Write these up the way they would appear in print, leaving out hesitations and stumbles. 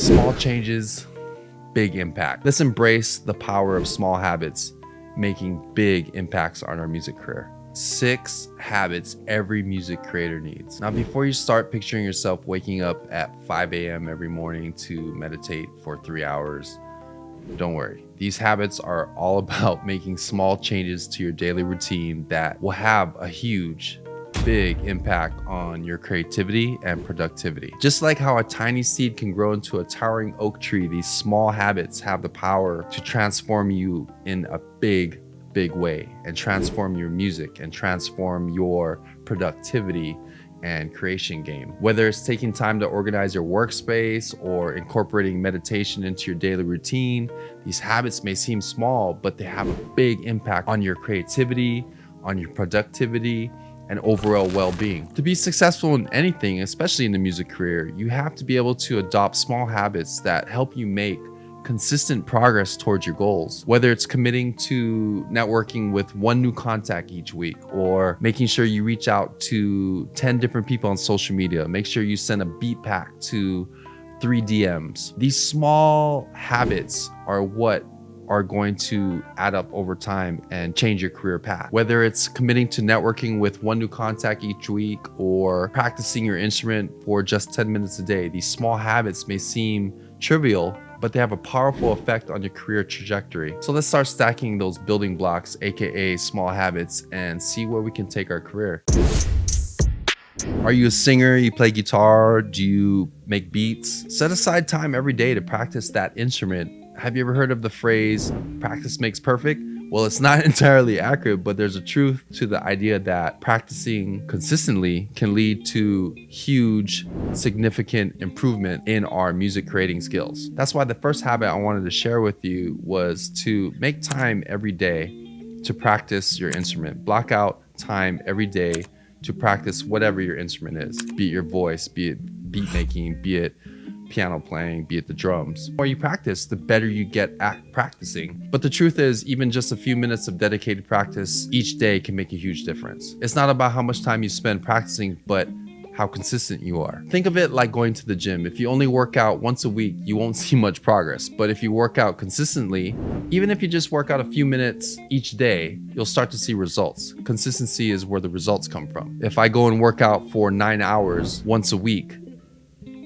Small changes, big impact. Let's embrace the power of small habits, making big impacts on our music career. 6 habits every music creator needs. Now, before you start picturing yourself waking up at 5 a.m. every morning to meditate for 3 hours, don't worry. These habits are all about making small changes to your daily routine that will have a huge, big impact on your creativity and productivity. Just like how a tiny seed can grow into a towering oak tree, these small habits have the power to transform you in a big way, and transform your music and transform your productivity and creation game. Whether it's taking time to organize your workspace or incorporating meditation into your daily routine, these habits may seem small, but they have a big impact on your creativity, on your productivity, and overall well-being. To be successful in anything, especially in the music career, you have to be able to adopt small habits that help you make consistent progress towards your goals. Whether it's committing to networking with 1 new contact each week, or making sure you reach out to 10 different people on social media, make sure you send a beat pack to 3 DMs. These small habits are what are going to add up over time and change your career path. Whether it's committing to networking with 1 new contact each week or practicing your instrument for just 10 minutes a day, these small habits may seem trivial, but they have a powerful effect on your career trajectory. So let's start stacking those building blocks, aka small habits, and see where we can take our career. Are you a singer? You play guitar? Do you make beats? Set aside time every day to practice that instrument. Have you ever heard of the phrase, practice makes perfect? Well, it's not entirely accurate, but there's a truth to the idea that practicing consistently can lead to huge, significant improvement in our music creating skills. That's why the first habit I wanted to share with you was to make time every day to practice your instrument. Block out time every day to practice whatever your instrument is, be it your voice, be it beat making, be it piano playing, be it the drums. The more you practice, the better you get at practicing. But the truth is, even just a few minutes of dedicated practice each day can make a huge difference. It's not about how much time you spend practicing, but how consistent you are. Think of it like going to the gym. If you only work out once a week, you won't see much progress. But if you work out consistently, even if you just work out a few minutes each day, you'll start to see results. Consistency is where the results come from. If I go and work out for 9 hours once a week,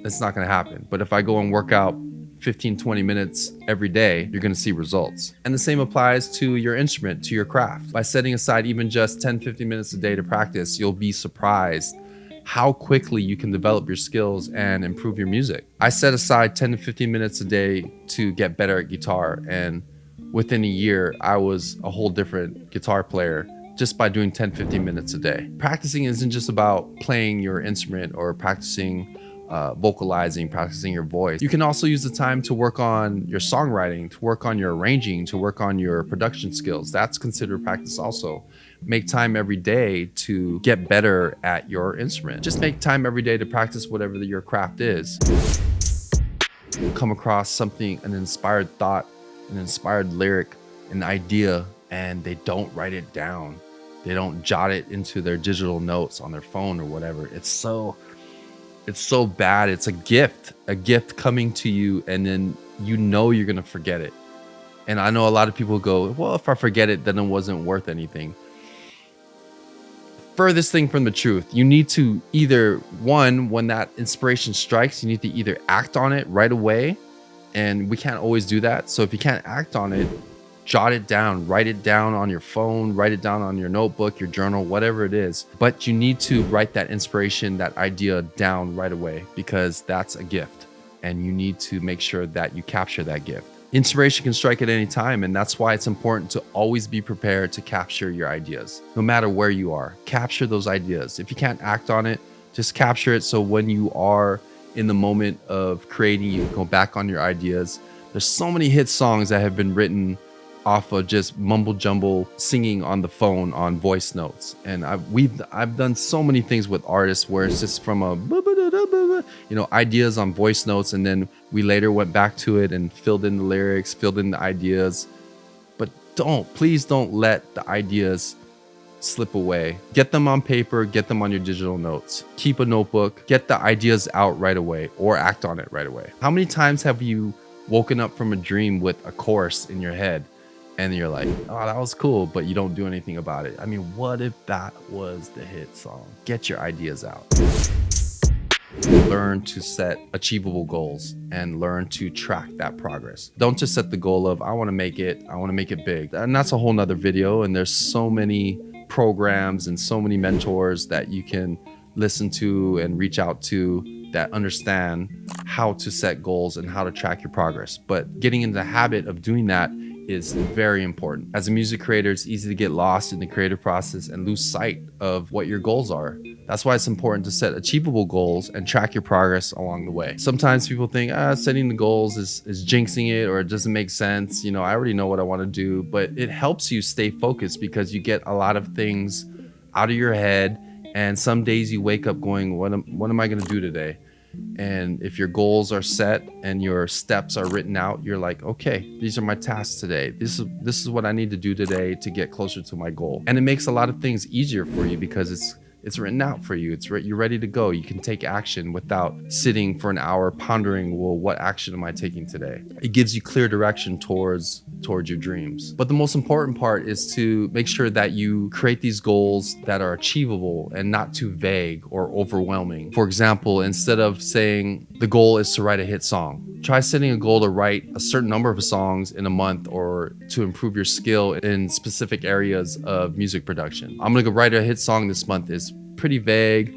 it's not going to happen. But if I go and work out 15-20 minutes every day, you're going to see results. And the same applies to your instrument, to your craft. By setting aside even just 10-15 minutes a day to practice, you'll be surprised how quickly you can develop your skills and improve your music. I set aside 10 to 15 minutes a day to get better at guitar, and within a year I was a whole different guitar player just by doing 10-15 minutes a day. Practicing isn't just about playing your instrument or practicing vocalizing, practicing your voice. You can also use the time to work on your songwriting, to work on your arranging, to work on your production skills. That's considered practice also. Make time every day to get better at your instrument. Just make time every day to practice whatever your craft is. Come across something, an inspired thought, an inspired lyric, an idea, and they don't write it down. They don't jot it into their digital notes on their phone or whatever. It's so bad. It's a gift coming to you, and then you know you're gonna forget it. And I know a lot of people go, well, if I forget it, then it wasn't worth anything. Furthest thing from the truth. You need to either, one, when that inspiration strikes, you need to either act on it right away, and we can't always do that. So if you can't act on it, jot it down, write it down on your phone, write it down on your notebook, your journal, whatever it is. But you need to write that inspiration, that idea down right away, because that's a gift and you need to make sure that you capture that gift. Inspiration can strike at any time, and that's why it's important to always be prepared to capture your ideas. No matter where you are, capture those ideas. If you can't act on it, just capture it, so when you are in the moment of creating, you can go back on your ideas. There's so many hit songs that have been written off of just mumble jumble singing on the phone on voice notes, and I've done so many things with artists where it's just from a ideas on voice notes, and then we later went back to it and filled in the lyrics, filled in the ideas. But please don't let the ideas slip away. Get them on paper, get them on your digital notes. Keep a notebook, get the ideas out right away or act on it right away. How many times have you woken up from a dream with a chorus in your head and you're like, oh, that was cool, but you don't do anything about it? I mean, what if that was the hit song? Get your ideas out. Learn to set achievable goals and learn to track that progress. Don't just set the goal of, I want to make it big. And that's a whole nother video. And there's so many programs and so many mentors that you can listen to and reach out to that understand how to set goals and how to track your progress. But getting into the habit of doing that is very important. As a music creator, it's easy to get lost in the creative process and lose sight of what your goals are. That's why it's important to set achievable goals and track your progress along the way. Sometimes people think, setting the goals is jinxing it, or it doesn't make sense. You know, I already know what I want to do, but it helps you stay focused because you get a lot of things out of your head. And some days you wake up going, what am I going to do today? And if your goals are set and your steps are written out, you're like, okay, these are my tasks today. This is what I need to do today to get closer to my goal. And it makes a lot of things easier for you because it's written out for you. You're ready to go. You can take action without sitting for an hour pondering, well, what action am I taking today? It gives you clear direction towards your dreams. But the most important part is to make sure that you create these goals that are achievable and not too vague or overwhelming. For example, instead of saying the goal is to write a hit song, try setting a goal to write a certain number of songs in a month or to improve your skill in specific areas of music production. I'm gonna go write a hit song this month is pretty vague.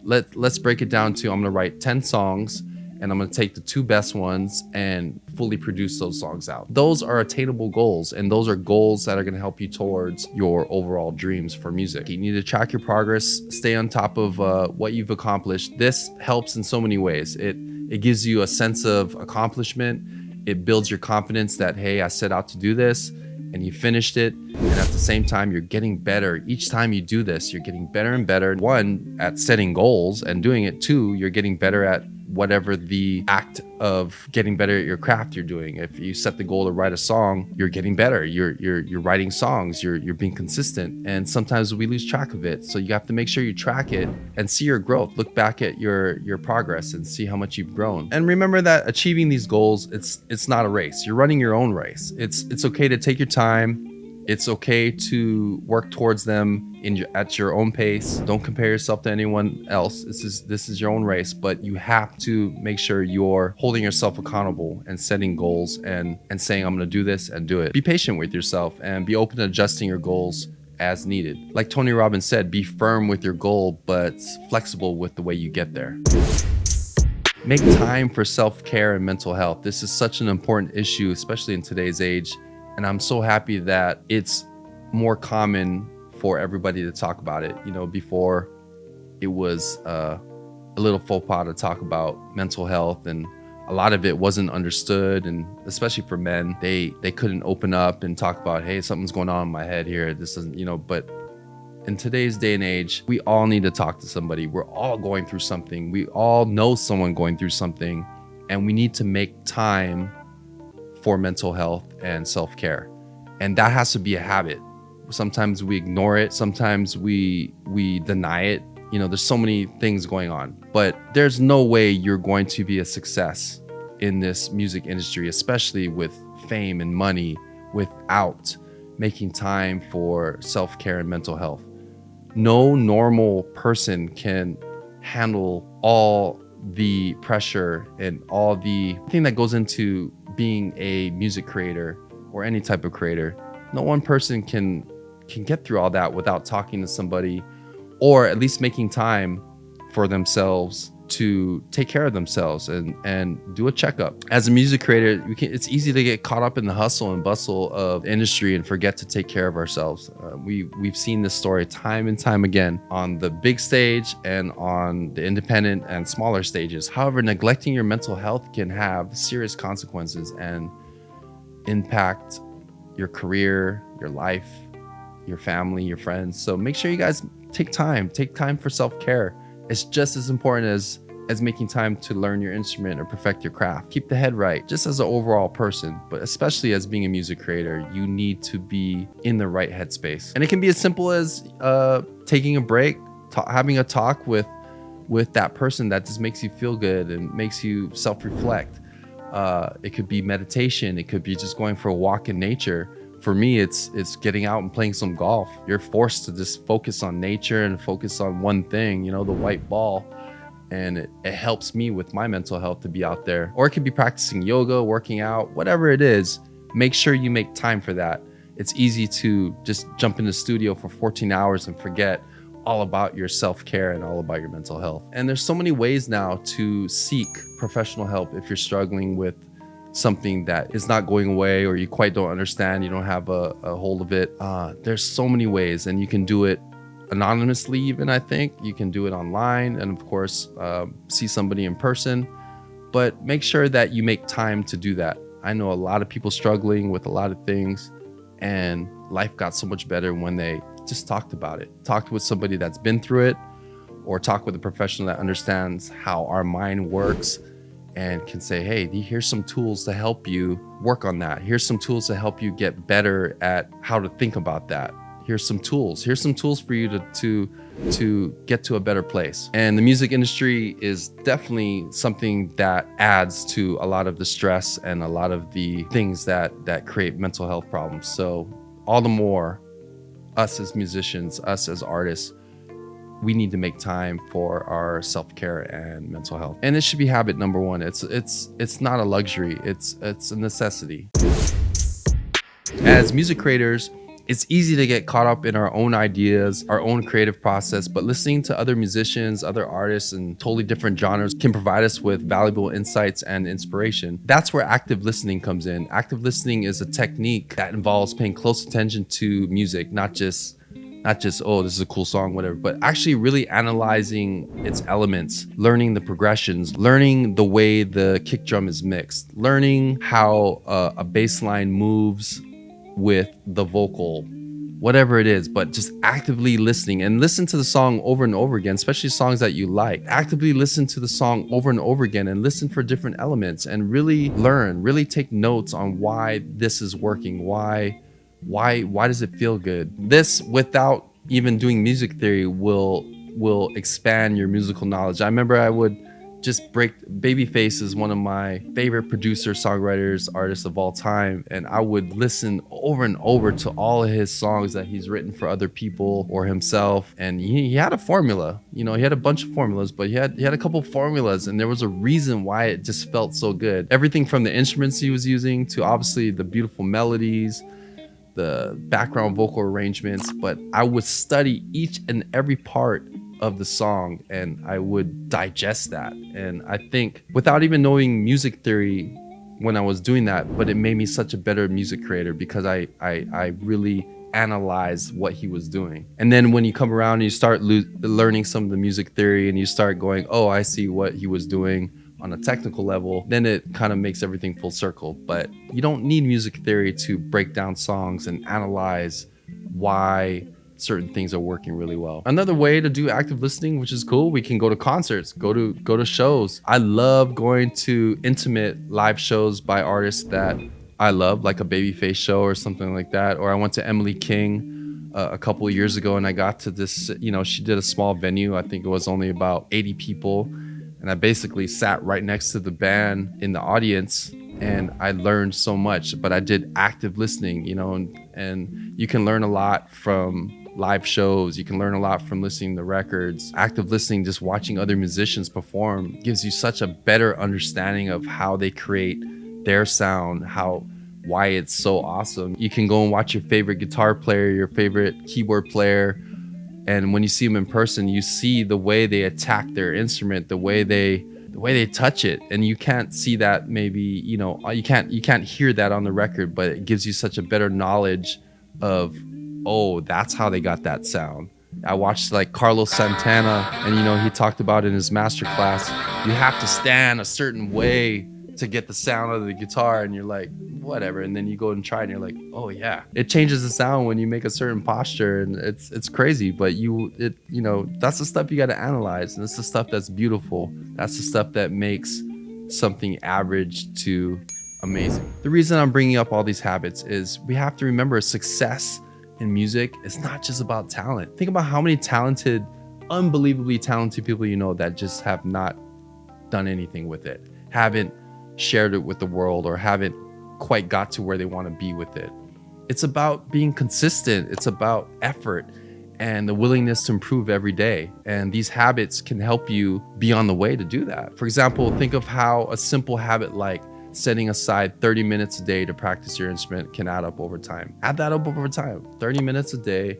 Let's break it down to, I'm gonna write 10 songs and I'm gonna take the 2 best ones and fully produce those songs out. Those are attainable goals, and those are goals that are gonna help you towards your overall dreams for music. You need to track your progress, stay on top of what you've accomplished. This helps in so many ways. It gives you a sense of accomplishment. It builds your confidence that, hey, I set out to do this and you finished it. And at the same time, you're getting better. Each time you do this, you're getting better and better. 1, at setting goals and doing it. 2, you're getting better at whatever the act of getting better at your craft you're doing. If you set the goal to write a song, you're getting better. You're writing songs, you're being consistent. And sometimes we lose track of it. So you have to make sure you track it and see your growth. Look back at your progress and see how much you've grown. And remember that achieving these goals, it's not a race. You're running your own race. It's okay to take your time. It's okay to work towards them at your own pace. Don't compare yourself to anyone else. This is your own race, but you have to make sure you're holding yourself accountable and setting goals and saying, I'm gonna do this and do it. Be patient with yourself and be open to adjusting your goals as needed. Like Tony Robbins said, be firm with your goal, but flexible with the way you get there. Make time for self-care and mental health. This is such an important issue, especially in today's age. And I'm so happy that it's more common for everybody to talk about it. You know, before it was a little faux pas to talk about mental health, and a lot of it wasn't understood. And especially for men, they couldn't open up and talk about, hey, something's going on in my head here. This isn't, but in today's day and age, we all need to talk to somebody. We're all going through something. We all know someone going through something, and we need to make time for mental health and self-care. And that has to be a habit. Sometimes we ignore it. Sometimes we deny it. There's so many things going on, but there's no way you're going to be a success in this music industry, especially with fame and money, without making time for self-care and mental health. No normal person can handle all the pressure and all the thing that goes into being a music creator or any type of creator. No one person can get through all that without talking to somebody, or at least making time for themselves to take care of themselves and do a checkup. As a music creator, it's easy to get caught up in the hustle and bustle of the industry and forget to take care of ourselves. We've seen this story time and time again on the big stage and on the independent and smaller stages. However, neglecting your mental health can have serious consequences and impact your career, your life, your family, your friends. So make sure you guys take time for self-care. It's just as important as as making time to learn your instrument or perfect your craft. Keep the head right, just as an overall person, but especially as being a music creator, you need to be in the right headspace. And it can be as simple as taking a break, having a talk with that person that just makes you feel good and makes you self-reflect. It could be meditation. It could be just going for a walk in nature. For me, it's getting out and playing some golf. You're forced to just focus on nature and focus on one thing, the white ball. And it helps me with my mental health to be out there. Or it could be practicing yoga, working out, whatever it is. Make sure you make time for that. It's easy to just jump in the studio for 14 hours and forget all about your self-care and all about your mental health. And there's so many ways now to seek professional help if you're struggling with something that is not going away, or you quite don't understand, you don't have a hold of it. There's so many ways, and you can do it anonymously even. I think you can do it online, and of course see somebody in person, but make sure that you make time to do that. I know a lot of people struggling with a lot of things, and life got so much better when they just talked about it, talked with somebody that's been through it, or talk with a professional that understands how our mind works and can say, hey, here's some tools to help you work on that. Here's some tools to help you get better at how to think about that. Here's some tools for you to get to a better place. And the music industry is definitely something that adds to a lot of the stress and a lot of the things that create mental health problems. So all the more, us as musicians, us as artists, we need to make time for our self-care and mental health. And it should be habit number one. It's not a luxury, it's a necessity. As music creators, it's easy to get caught up in our own ideas, our own creative process, but listening to other musicians, other artists, and totally different genres can provide us with valuable insights and inspiration. That's where active listening comes in. Active listening is a technique that involves paying close attention to music, not just, oh, this is a cool song, whatever, but actually really analyzing its elements, learning the progressions, learning the way the kick drum is mixed, learning how a bass line moves with the vocal, whatever it is, but just actively listening and listen to the song over and over again, especially songs that you like. Actively listen to the song over and over again and listen for different elements and really learn, really take notes on why this is working, why does it feel good. This, without even doing music theory, will expand your musical knowledge. I remember I would just Babyface is one of my favorite producers, songwriters, artists of all time, and I would listen over and over to all of his songs that he's written for other people or himself. And he had a formula, he had a bunch of formulas, but he had a couple formulas, and there was a reason why it just felt so good. Everything from the instruments he was using to obviously the beautiful melodies, the background vocal arrangements, but I would study each and every part of the song and I would digest that. And I think without even knowing music theory when I was doing that, but it made me such a better music creator because I really analyzed what he was doing. And then when you come around and you start learning some of the music theory and you start going, oh, I see what he was doing on a technical level, then it kind of makes everything full circle. But you don't need music theory to break down songs and analyze why certain things are working really well. Another way to do active listening, which is cool, we can go to concerts, go to shows. I love going to intimate live shows by artists that I love, like a Babyface show or something like that. Or I went to Emily King a couple of years ago and I got to this, she did a small venue. I think it was only about 80 people. And I basically sat right next to the band in the audience and I learned so much, but I did active listening, and you can learn a lot from live shows. You can learn a lot from listening to records. Active listening, just watching other musicians perform, gives you such a better understanding of how they create their sound, why it's so awesome. You can go and watch your favorite guitar player, your favorite keyboard player, and when you see them in person, you see the way they attack their instrument, the way they touch it, and you can't see that. Maybe you can't hear that on the record, but it gives you such a better knowledge of, oh, that's how they got that sound. I watched like Carlos Santana, and he talked about in his masterclass, you have to stand a certain way to get the sound of the guitar, and you're like, whatever. And then you go and try and you're like, oh yeah, it changes the sound when you make a certain posture, and it's crazy. But you know, that's the stuff you got to analyze, and it's the stuff that's beautiful. That's the stuff that makes something average to amazing. The reason I'm bringing up all these habits is we have to remember success in music is not just about talent. Think about how many talented, unbelievably talented people you know that just have not done anything with it, haven't shared it with the world, or haven't quite got to where they want to be with it. It's about being consistent. It's about effort and the willingness to improve every day. And these habits can help you be on the way to do that. For example, think of how a simple habit like setting aside 30 minutes a day to practice your instrument can add up over time. Add that up over time. 30 minutes a day,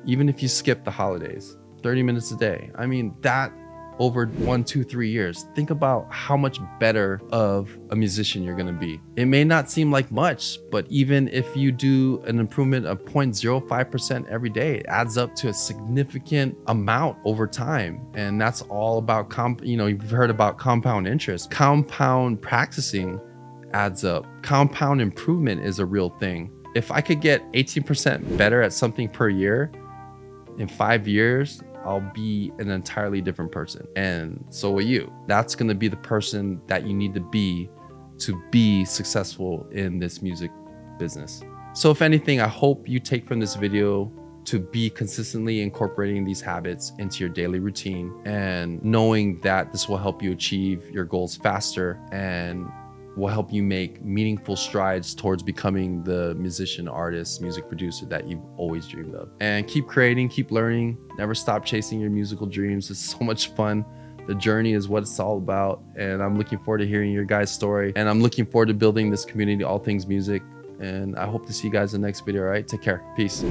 even if you skip the holidays, 30 minutes a day. I mean, that over 1, 2, 3 years, think about how much better of a musician you're gonna be. It may not seem like much, but even if you do an improvement of 0.05% every day, it adds up to a significant amount over time. And that's all about, you know, you've heard about compound interest. Compound practicing adds up. Compound improvement is a real thing. If I could get 18% better at something per year, in 5 years, I'll be an entirely different person. And so will you. That's going to be the person that you need to be successful in this music business. So if anything, I hope you take from this video to be consistently incorporating these habits into your daily routine, and knowing that this will help you achieve your goals faster and will help you make meaningful strides towards becoming the musician, artist, music producer that you've always dreamed of. And keep creating, keep learning, never stop chasing your musical dreams. It's so much fun. The journey is what it's all about. And I'm looking forward to hearing your guys' story. And I'm looking forward to building this community, all things music. And I hope to see you guys in the next video, all right? Take care. Peace.